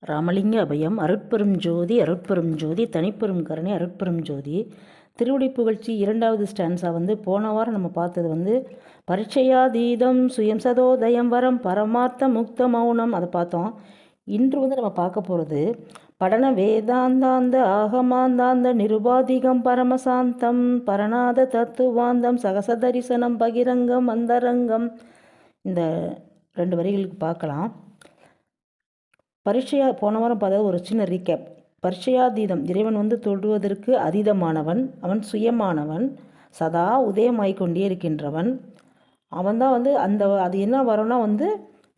ராமலிங்க அபயம் அருட்பெரும் ஜோதி அருட்பெரும் ஜோதி தனிப்பெரும் கருணை அருட்பெரும் ஜோதி. திருவடி புகழ்ச்சி 2வது ஸ்டான்ஸா போன வாரம் நம்ம பார்த்தது பரீட்சையாதீதம் சுயம் சதோதயம் வரம் பரமார்த்த முக்த மௌனம் அதை பார்த்தோம். இன்று நம்ம பார்க்க போகிறது படன வேதாந்தாந்த ஆகமாந்தாந்த நிருபாதிகம் பரமசாந்தம் பரநாத தத்துவாந்தம் சகசதரிசனம் பகிரங்கம் அந்தரங்கம். இந்த 2 வரிகளுக்கு பார்க்கலாம். போன வாரம் பார்த்தது ஒரு சின்ன ரீகேப். பரிச்சயாதீதம் இறைவன் தொழுவதற்கு அதீதமானவன், அவன் சுயமானவன், சதா உதயமாய்கொண்டே இருக்கின்றவன். அவன் தான் அது என்ன வரோன்னா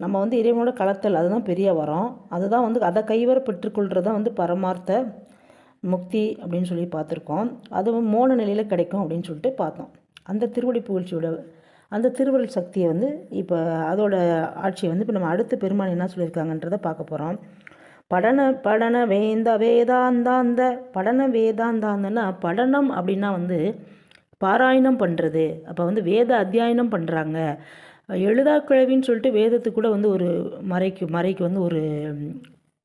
நம்ம இறைவனோட கலத்தல், அதுதான் பெரிய வரம். அதுதான் அதை கைவர பெற்றுக்கொள்கிறது தான் பரமார்த்த முக்தி அப்படின்னு சொல்லி பார்த்துருக்கோம். அது மோன நிலையில் கிடைக்கும் அப்படின்னு சொல்லிட்டு பார்த்தோம். அந்த திருவடி புகழ்ச்சியோட அந்த திருவருள் சக்தியை இப்போ அதோட ஆட்சியை இப்போ நம்ம அடுத்த பெருமான் என்ன சொல்லியிருக்காங்கன்றதை பார்க்க போகிறோம். படன வேதாந்தாந்த படன வேதாந்தாந்தன்னா படனம் அப்படின்னா பாராயணம் பண்ணுறது. அப்போ வேத அத்தியாயனம் பண்ணுறாங்க. எழுதாக்கிழவின்னு சொல்லிட்டு வேதத்துக்கு கூட ஒரு மறைக்கு ஒரு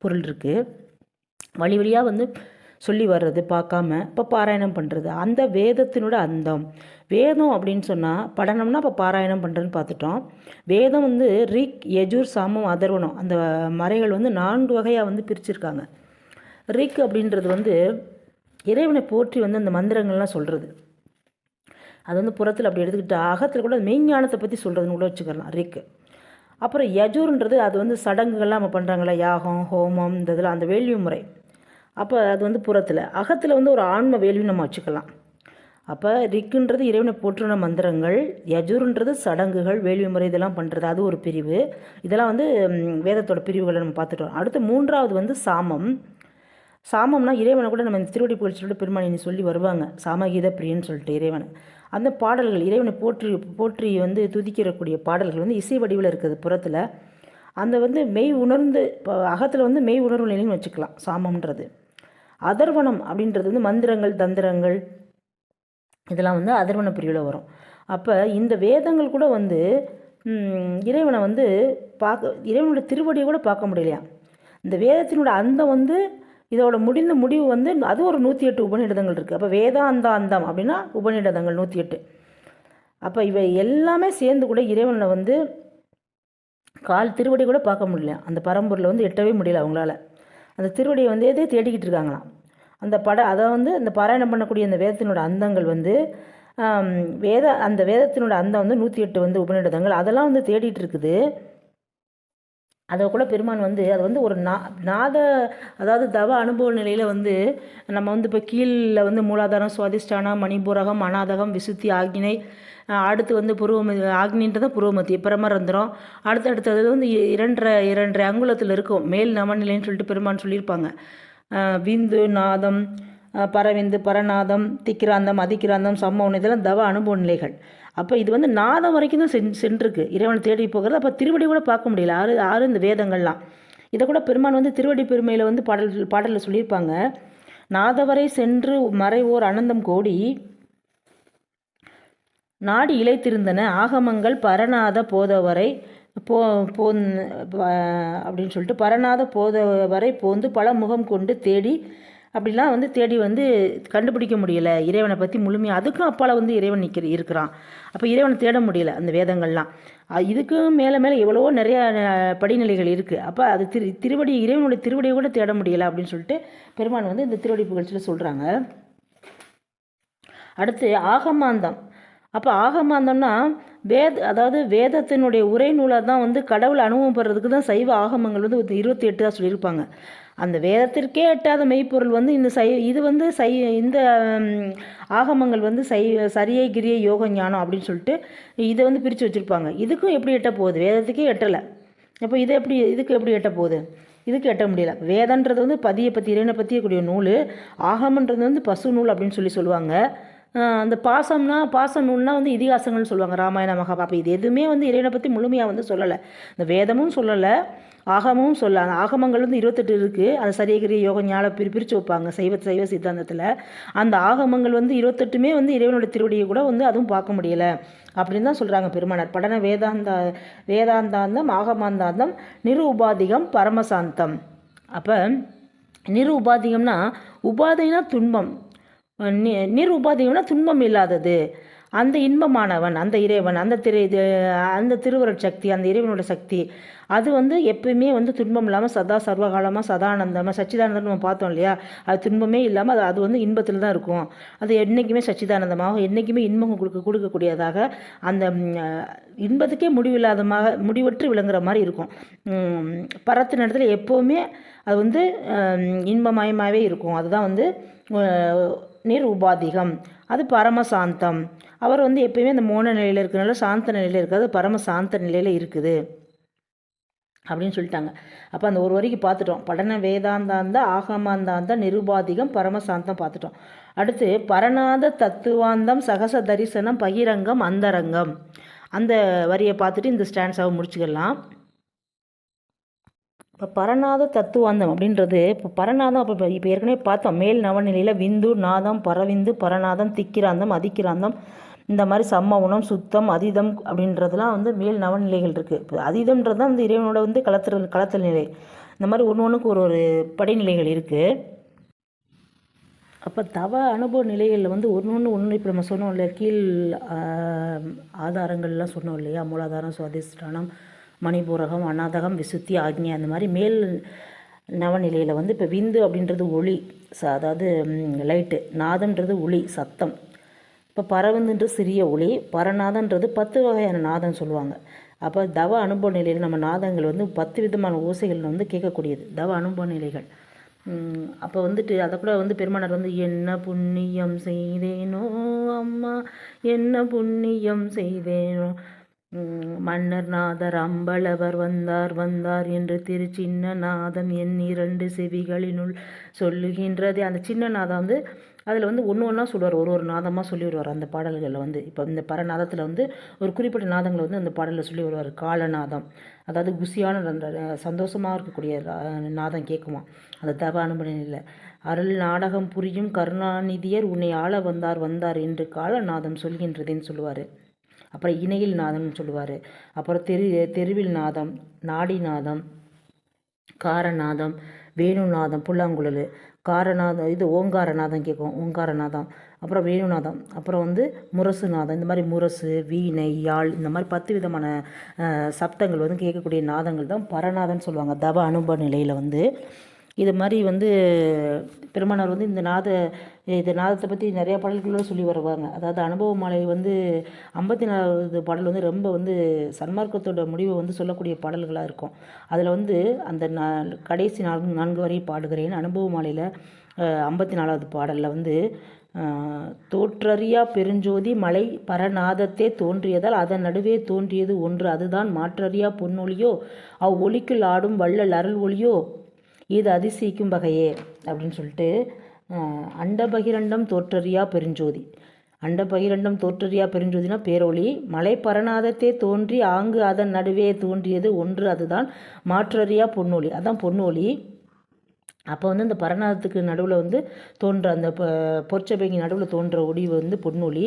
பொருள் இருக்குது. வழி வழியாக சொல்லி வர்றது பார்க்காம இப்போ பாராயணம் பண்ணுறது. அந்த வேதத்தினோட அந்தம் வேதம் அப்படின்னு சொன்னால் படனம்னா இப்போ பாராயணம் பண்ணுறதுன்னு பார்த்துட்டோம். வேதம் ரிக் யஜுர் சாமம் அதர்வனம் அந்த மறைகள் 4 வகையாக பிரிச்சிருக்காங்க. ரிக் அப்படின்றது இறைவனை போற்றி அந்த மந்திரங்கள்லாம் சொல்கிறது. அது புறத்தில் அப்படி எடுத்துக்கிட்டு அகத்தில் கூட மெய்ஞானத்தை பற்றி சொல்கிறதுன்னு கூட வச்சுக்கலாம் ரிக். அப்புறம் யஜுர்ன்றது அது சடங்குகள்லாம் நம்ம பண்ணுறாங்களே, யாகம் ஹோமம் இந்த இதில் அந்த வேள்வி முறை. அப்போ அது புறத்தில். அகத்தில் ஒரு ஆன்ம வேள்வி நம்ம வச்சுக்கலாம். அப்போ ரிக்குன்றது இறைவனை போற்றுன மந்திரங்கள், யஜுர்ன்றது சடங்குகள் வேள்வி முறை இதெல்லாம் பண்ணுறது, அது ஒரு பிரிவு. இதெல்லாம் வேதத்தோட பிரிவுகளை நம்ம பார்த்துட்டோம். அடுத்து 3வது சாமம். சாமம்னா இறைவனை கூட நம்ம இந்த திருவடி புகழ்ச்சியோட பெருமானி சொல்லி வருவாங்க, சாமகீத பிரியன்னு சொல்லிட்டு இறைவனை. அந்த பாடல்கள் இறைவனை போற்றி துதிக்கிறக்கூடிய பாடல்கள் இசை வடிவில் இருக்குது புறத்தில். அந்த மெய் உணர்ந்து இப்போ அகத்தில் மெய் உணர்வு நிலைன்னு வச்சுக்கலாம் சாமம்ன்றது. அதர்வனம் அப்படின்றது மந்திரங்கள் தந்திரங்கள் இதெல்லாம் அதர்வன பிரிவில் வரும். அப்போ இந்த வேதங்கள் கூட இறைவனை இறைவனோட திருவடியை கூட பார்க்க முடியலையா. இந்த வேதத்தினோட அந்த இதோட முடிந்த முடிவு அது ஒரு 108 உபநிடதங்கள் இருக்குது. அப்போ வேதாந்தாந்தம் அப்படின்னா உபநிடதங்கள் 108. அப்போ இவை எல்லாமே சேர்ந்து கூட இறைவனை கால் திருவடி கூட பார்க்க முடியல. அந்த பரம்பொருளை எட்டவே முடியல அவங்களால. அந்த திருவடியை எதே தேடிக்கிட்டு இருக்காங்களாம். அந்த அதை அந்த பாராயணம் பண்ணக்கூடிய அந்த வேதத்தினோட அந்தங்கள் அந்த வேதத்தினோட அந்தம் 108 உபநிடதங்கள் அதெல்லாம் தேடிட்டு இருக்குது. அதை கூட பெருமான் அது ஒரு நாத அதாவது தவ அனுபவ நிலையில் நம்ம இப்போ கீழில் மூலாதாரம் சுவாதிஷ்டானம் மணிபூரகம் அநாதகம் விசுத்தி ஆக்ஞை, அடுத்து புருவமதி ஆக்னின்றத புருவமத்தி பிரமரந்திரம், அடுத்தது 2.5 அங்குலத்தில் இருக்கும் மேல் நவநிலைன்னு சொல்லிட்டு பெருமான் சொல்லியிருப்பாங்க. விந்து நாதம் பரவிந்து பரநாதம் திக்கிராந்தம் அதிக்கிராந்தம் சம்மௌனம் இதெல்லாம் தவ அனுபவ நிலைகள். அப்போ இது நாதம் வரைக்கும் தான் சென்றிருக்கு இறைவனை தேடி போகிறது. அப்போ திருவடி கூட பார்க்க முடியல ஆறு இந்த வேதங்கள்லாம். இதை கூட பெருமான் திருவடி பெருமையில் பாடலில் சொல்லியிருப்பாங்க. நாதவரை சென்று மறைவோர் அனந்தம் கோடி நாடி இழைத்திருந்தன ஆகமங்கள் பரநாத போதவரை அப்படின்னு சொல்லிட்டு பரநாத போதவரை போந்து பல முகம் கொண்டு தேடி அப்படிலாம் தேடி கண்டுபிடிக்க முடியல இறைவனை பற்றி முழுமையாக. அதுக்கும் அப்பால் இறைவன் இருக்கிறான். அப்போ இறைவனை தேட முடியல அந்த வேதங்கள்லாம். இதுக்கும் மேலே எவ்வளவோ நிறைய படிநிலைகள் இருக்குது. அப்போ அது திருவடி இறைவனுடைய திருவடியை கூட தேட முடியலை அப்படின்னு சொல்லிட்டு பெருமான் இந்த திருவடி புகழ்ச்சியில் சொல்கிறாங்க. அடுத்து ஆகமாந்தம். அப்போ ஆகமாந்தம்னா அதாவது வேதத்தினுடைய உரை நூலாக தான் கடவுளை அனுபவம் பெறதுக்கு தான் சைவ ஆகமங்கள் 28 தான் சொல்லியிருப்பாங்க. அந்த வேதத்திற்கே எட்டாத மெய்ப்பொருள் இந்த ஆகமங்கள் சரியை கிரியை யோக ஞானம் அப்படின்னு சொல்லிட்டு இதை பிரித்து வச்சுருப்பாங்க. இதுக்கும் எப்படி எட்ட போகுது? வேதத்துக்கே எட்டலை. அப்போ இதுக்கு எப்படி எட்ட போகுது? இதுக்கு எட்ட முடியல. வேதன்றது பதியை பற்றி இறைவனை பற்றியக்கூடிய நூல், ஆகமன்றது பசு நூல் அப்படின்னு சொல்லுவாங்க. அந்த பாச நூல்னா இதிகாசங்கள்னு சொல்லுவாங்க, ராமாயண மகாபாரதம். அப்போ இது எதுவுமே இறைவனை பற்றி முழுமையாக சொல்லலை. இந்த வேதமும் சொல்லலை, ஆகமும் சொல்ல. அந்த ஆகமங்கள் 28 இருக்குது. அது சரியகிரி யோக ஞான பிரித்து வைப்பாங்க சைவ சித்தாந்தத்தில். அந்த ஆகமங்கள் 28மே இறைவனோட திருவடியை கூட அதுவும் பார்க்க முடியலை அப்படின்னு தான் சொல்கிறாங்க பெருமானார். படன வேதாந்தாந்தம் ஆகமாந்தாந்தம் நிரு உபாதிகம் பரமசாந்தம் அப்போ நிருபாதிகம்னா உபாதைனா துன்பம், நிருபாதிகம்னா துன்பம் இல்லாதது, அந்த இன்பமானவன் அந்த இறைவன், அந்த திருவருட் சக்தி, அந்த இறைவனோட சக்தி அது வந்து எப்பயுமே வந்து துன்பம் இல்லாமல் சதா சர்வகாலமாக சதானந்தமாக சச்சிதானந்தம் நம்ம பார்த்தோம் இல்லையா, அது துன்பமே இல்லாமல் அது வந்து இன்பத்தில் தான் இருக்கும். அது என்றைக்குமே சச்சிதானந்தமாக என்றைக்குமே இன்பம் கொடுக்கக்கூடியதாக அந்த இன்பத்துக்கே முடிவற்று விளங்குற மாதிரி இருக்கும். பரத்தின இடத்துல எப்போவுமே அது வந்து இன்பமயமாகவே இருக்கும். அதுதான் வந்து நிர் உபாதிகம். அது பரமசாந்தம். அவர் வந்து எப்பயுமே அந்த மோன நிலையில் இருக்கிறனால சாந்த நிலையில் இருக்காது, பரமசாந்த நிலையில் இருக்குது அப்படின்னு சொல்லிட்டாங்க. அப்போ அந்த ஒரு வரைக்கும் பார்த்துட்டோம். படன வேதாந்தாந்த ஆகமாந்தாந்த நிருபாதிகம் பரமசாந்தம் பார்த்துட்டோம். அடுத்து பரநாத தத்துவாந்தம் சகச தரிசனம் பகிரங்கம் அந்தரங்கம், அந்த வரியை பார்த்துட்டு இந்த ஸ்டான்ஸாவை முடிச்சுக்கலாம். இப்போ பரநாத தத்துவாந்தம் அப்படின்றது இப்போ பரநாதம் இப்போ ஏற்கனவே பார்த்தோம். மேல் நவநிலையில் விந்து நாதம் பரவிந்து பரநாதம் திக்கிராந்தம் அதிக்கிராந்தம் இந்த மாதிரி சம்மவுனம் சுத்தம் அதீதம் அப்படின்றதுலாம் வந்து மேல் நவநிலைகள் இருக்குது. இப்போ அதீதம்ன்றது தான் வந்து இறைவனோட வந்து கலத்தல் நிலை. இந்த மாதிரி ஒன்றுக்கு ஒரு படிநிலைகள் இருக்குது. அப்போ தவ அனுபவ நிலைகளில் வந்து ஒன்று இப்போ நம்ம சொன்னோம் இல்லையா, கீழ் ஆதாரங்கள்லாம் சொன்னோம் இல்லையா, மூலாதாரம் சுவாதிஷ்டானம் மணிபூரகம் அநாதகம் விசுத்தி ஆக்ஞை, அந்த மாதிரி மேல் நவநிலையில் வந்து இப்போ விந்து அப்படின்றது ஒளி, அதாவது லைட்டு, நாதம்ன்றது ஒளி சத்தம், இப்போ பரவிந்துன்றது சிறிய ஒளி, பரநாதன்றது 10 வகையான நாதம் சொல்லுவாங்க. அப்போ தவ அனுபவ நிலையில் நம்ம நாதங்கள் வந்து 10 விதமான ஓசைகள் வந்து கேட்கக்கூடியது தவ அனுபவ நிலைகள். அப்போ வந்துட்டு அதை கூட வந்து பெருமானார் வந்து என்ன புண்ணியம் செய்தேனோ அம்மா என்ன புண்ணியம் செய்தேனோ மன்னர் நாதர் அம்பலவர் வந்தார் என்று சின்ன நாதம் என் 2 செவிகளினுள் சொல்லுகின்றது. அந்த சின்ன நாதம் வந்து அதில் வந்து ஒன்றா சொல்லுவார், ஒரு நாதமாக சொல்லி வருவார் அந்த பாடல்களில் வந்து. இப்போ இந்த பரநாதத்தில் வந்து ஒரு குறிப்பிட்ட நாதங்களை வந்து அந்த பாடலில் சொல்லி வருவார். காலநாதம், அதாவது குசியான சந்தோஷமாக இருக்கக்கூடிய நாதம் கேட்குமா, அந்த தவ அனுபவனில். அருள் நாடகம் புரியும் கருணாநிதியர் உன்னை ஆள வந்தார் என்று காலநாதம் சொல்கின்றதுன்னு சொல்லுவார். அப்புறம் இணையில் நாதம்னு சொல்லுவார். அப்புறம் தெருவில் நாதம், நாடி நாதம், காரநாதம், வேணுநாதம் புல்லாங்குழல், காரநாதம் இது ஓங்காரநாதம் கேட்கும், ஓங்காரநாதம், அப்புறம் வேணுநாதம், அப்புறம் வந்து முரசு நாதம். இந்த மாதிரி முரசு வீணை யாழ் இந்த மாதிரி 10 விதமான சப்தங்கள் வந்து கேட்கக்கூடிய நாதங்கள் தான் பரநாதம்னு சொல்லுவாங்க தவ அனுபவ நிலையில் வந்து. இது மாதிரி வந்து பெருமானார் வந்து இந்த நாதத்தை பற்றி நிறையா பாடல்களோடு சொல்லி வருவாங்க. அதாவது அனுபவ மாலை வந்து 54வது பாடல் வந்து ரொம்ப வந்து சன்மார்க்கத்தோட முடிவை வந்து சொல்லக்கூடிய பாடல்களாக இருக்கும். அதில் வந்து அந்த கடைசி 4 வரை பாடுகிறேன் அனுபவ மாலையில் 54வது பாடலில் வந்து தோற்றறியா பெருஞ்சோதி மலை பரநாதத்தே தோன்றியதால் அதன் நடுவே தோன்றியது ஒன்று, அதுதான் மாற்றறியா பொன்னொழியோ ஒளிக்குள் ஆடும் வள்ளல் அருள் ஒளியோ இது அதிசயிக்கும் வகையே அப்படின்னு சொல்லிட்டு அண்டபகிரண்டம் தோற்றறியா பெருஞ்சோதி, அண்டபகிரண்டம் தோற்றறியா பெருஞ்சோதினா பேரொளி, மலை பரநாதத்தே தோன்றி ஆங்கு அதன் நடுவே தோன்றியது ஒன்று, அதுதான் மாற்றறியா பொன்னொழி, அதான் பொன்னொழி. அப்போ வந்து இந்த பரநாதத்துக்கு நடுவில் வந்து தோன்ற அந்த பொற்சபைக்கு நடுவில் தோன்ற ஒளி வந்து பொன்னொழி.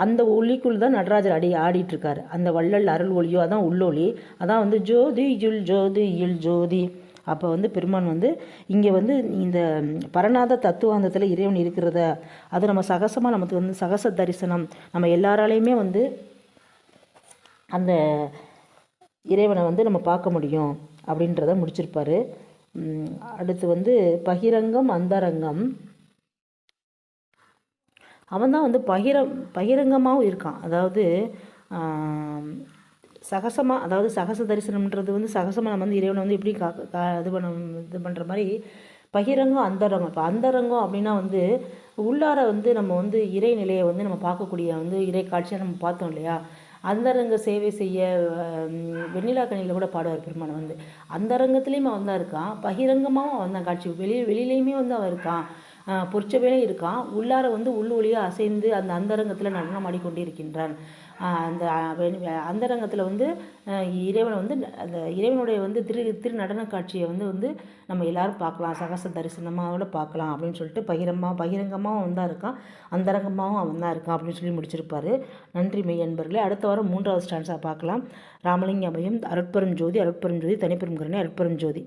அந்த ஒளிக்குள் தான் நடராஜர் ஆடிட்டுருக்காரு. அந்த வள்ளல் அருள் ஒளியோ அதான் உள்ளொளி, அதான் வந்து ஜோதி இல் ஜோதி. அப்போ வந்து பெருமான் வந்து இங்கே வந்து இந்த பரநாத தத்துவாந்தத்தில் இறைவன் இருக்கிறத அது நம்ம சகசமாக நமக்கு வந்து சகச தரிசனம் நம்ம எல்லாராலையுமே வந்து அந்த இறைவனை வந்து நம்ம பார்க்க முடியும் அப்படின்றத முடிச்சிருப்பார். அடுத்து வந்து பகிரங்கம் அந்தரங்கம், அவன் தான் வந்து பகிரங்கமாகவும் இருக்கான். அதாவது சகசமாக, அதாவது சகச தரிசனம்ன்றது வந்து சகசமாக நம்ம வந்து இறைவனை வந்து எப்படி இது பண்ணுற மாதிரி பகிரங்கம் அந்தரங்கம். இப்போ அந்தரங்கம் அப்படின்னா வந்து உள்ளார வந்து நம்ம வந்து இறைநிலையை வந்து நம்ம பார்க்கக்கூடிய வந்து இறை காட்சியாக நம்ம பார்த்தோம் இல்லையா. அந்தரங்க சேவை செய்ய வெண்ணிலா கணியில் கூட பாடுவார் பெருமானை வந்து. அந்தரங்கத்துலேயும் அவன் தான் இருக்கான், பகிரங்கமாகவும் அவன் தான் காட்சி, வெளியிலையுமே வந்து அவன் இருக்கான், பொற்சபையிலே இருக்கான், உள்ளார வந்து உள்ளொளியாக அசைந்து அந்த அந்தரங்கத்தில் நடனம் ஆடிக்கொண்டே இருக்கின்றான். அந்த அந்தரங்கத்தில் வந்து இறைவனை வந்து அந்த இறைவனுடைய வந்து திரு நடன காட்சியை வந்து நம்ம எல்லோரும் பார்க்கலாம், சகச தரிசனமாக பார்க்கலாம் அப்படின்னு சொல்லிட்டு பகிரங்கமாகவும் அவன் தான் இருக்கான், அந்தரங்கமாகவும் அவன் தான் இருக்கான் அப்படின்னு சொல்லி முடிச்சிருப்பார். நன்றி மெய் அன்பர்களே. அடுத்த வாரம் 3வது ஸ்டான்ஸாக பார்க்கலாம். ராமலிங்க அபயம் அருட்பெரும் ஜோதி தனிப்பெரும் கருணை அருட்பெரும் ஜோதி.